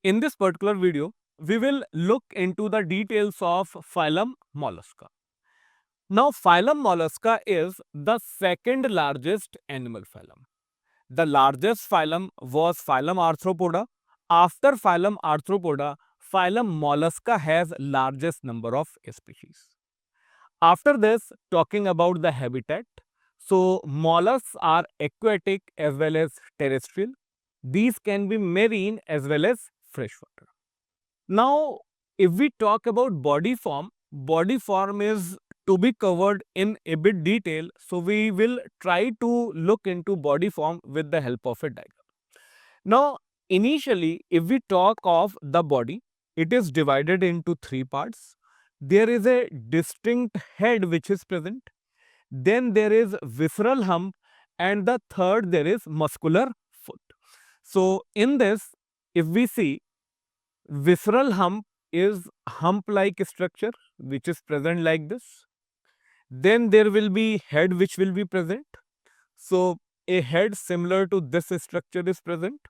In this particular video, we will look into the details of phylum Mollusca. Now, phylum Mollusca is the second largest animal phylum. The largest phylum was phylum Arthropoda. After phylum Arthropoda, phylum Mollusca has largest number of species. After this, talking about the habitat. So, mollusks are aquatic as well as terrestrial. These can be marine as well as freshwater. Now, if we talk about body form is to be covered in a bit detail. So, we will try to look into body form with the help of a diagram. Now, initially, if we talk of the body, it is divided into three parts. There is a distinct head which is present. Then there is visceral hump, and the third there is muscular foot. So, in this, if we see, visceral hump is hump-like structure which is present like this. Then there will be head which will be present. So, a head similar to this structure is present,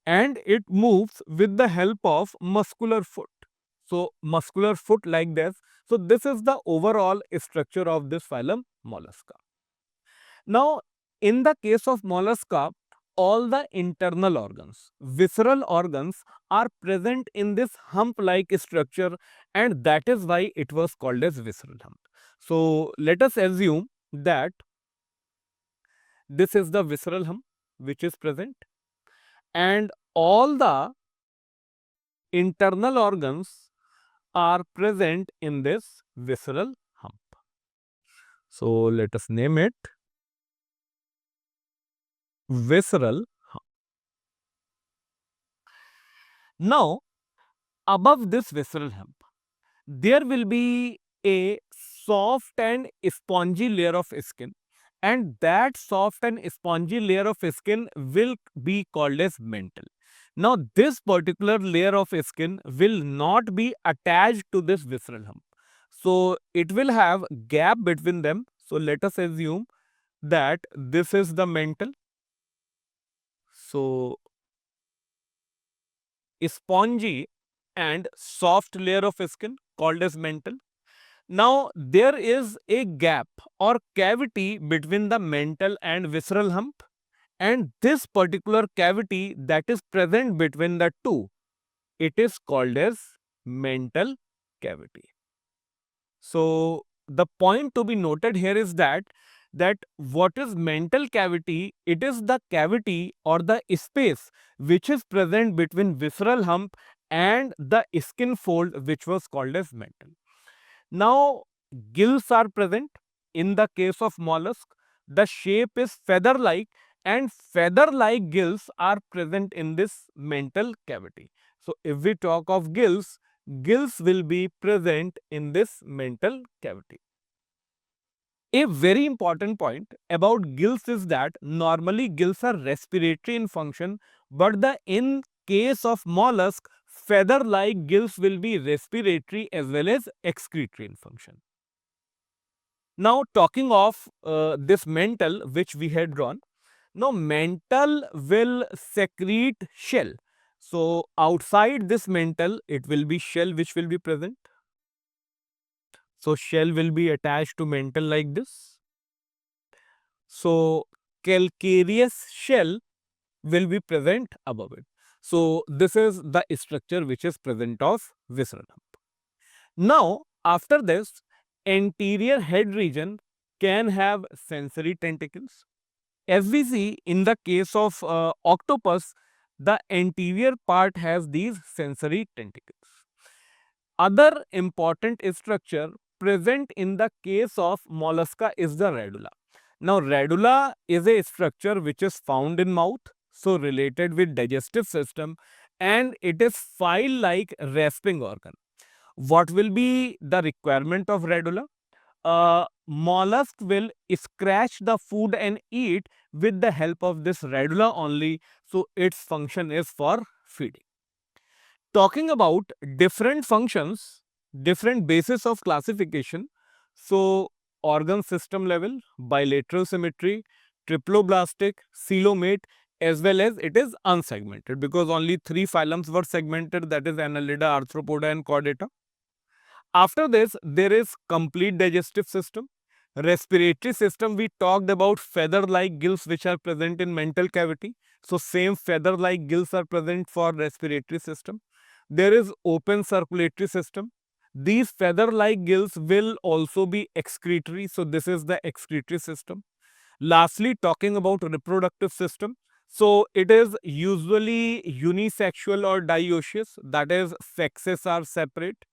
and it moves with the help of muscular foot. So, muscular foot like this. So, this is the overall structure of this phylum Mollusca. Now, in the case of Mollusca, all the internal organs, visceral organs are present in this hump-like structure, and that is why it was called as visceral hump. So, let us assume that this is the visceral hump which is present, and all the internal organs are present in this visceral hump. So, let us name it visceral hump. Now, above this visceral hump, there will be a soft and spongy layer of skin, and that soft and spongy layer of skin will be called as mantle. Now, this particular layer of skin will not be attached to this visceral hump. So, it will have gap between them. So, let us assume that this is the mantle. So, spongy and soft layer of skin called as mantle. Now, there is a gap or cavity between the mantle and visceral hump, and this particular cavity that is present between the two, it is called as mantle cavity. So, the point to be noted here is that what is mantle cavity? It is the cavity or the space which is present between visceral hump and the skin fold which was called as mantle. Now, gills are present. In the case of mollusk, the shape is feather-like, and feather-like gills are present in this mantle cavity. So, if we talk of gills, gills will be present in this mantle cavity. A very important point about gills is that normally gills are respiratory in function, but in case of mollusk, feather-like gills will be respiratory as well as excretory in function. Now, talking of this mantle which we had drawn, now mantle will secrete shell. So, outside this mantle, it will be shell which will be present. So, shell will be attached to mantle like this. So, calcareous shell will be present above it. So, this is the structure which is present of visceral hump. Now, after this, anterior head region can have sensory tentacles. As we see in the case of octopus, the anterior part has these sensory tentacles. Other important structure present in the case of mollusca is the radula. Now, radula is a structure which is found in mouth, so related with digestive system, and it is file-like rasping organ. What will be the requirement of radula? Mollusk will scratch the food and eat with the help of this radula only, so its function is for feeding. Talking about different functions, different basis of classification, so organ system level, bilateral symmetry, triploblastic, coelomate, as well as it is unsegmented, because only 3 phylums were segmented, that is Annelida, Arthropoda and Chordata. After this, there is complete digestive system. Respiratory system, we talked about feather-like gills which are present in mental cavity. So same feather-like gills are present for respiratory system. There is open circulatory system. These feather-like gills will also be excretory. So this is the excretory system. Lastly, talking about reproductive system. So it is usually unisexual or dioecious, that is sexes are separate.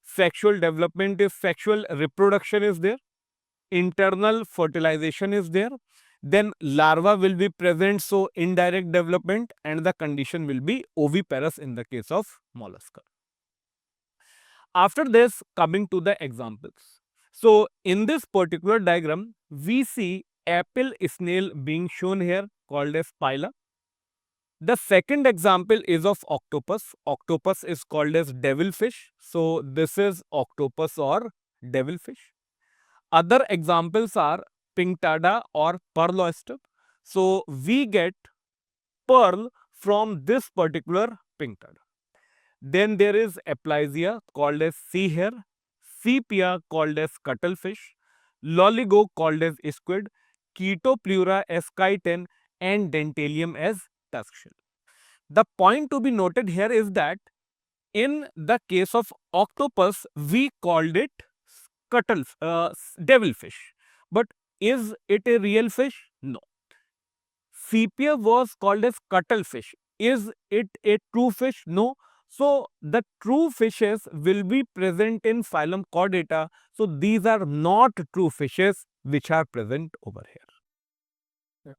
Sexual development is sexual reproduction is there. Internal fertilization is there. Then larva will be present, so indirect development, and the condition will be oviparous in the case of mollusca. After this, coming to the examples. So in this particular diagram, we see apple snail being shown here, called as phyla. The second example is of octopus. Octopus is called as devilfish. So this is octopus or devilfish. Other examples are pinctada or pearl oyster. So we get pearl from this particular pinctada. Then there is Aplysia called as sea hare, sepia called as cuttlefish, loligo called as squid, Chaetopleura as chitin, and Dentalium as tuskshell. The point to be noted here is that in the case of octopus, we called it devilfish. But is it a real fish? No. Sepia was called as cuttlefish. Is it a true fish? No. So the true fishes will be present in phylum Chordata. So these are not true fishes which are present over here.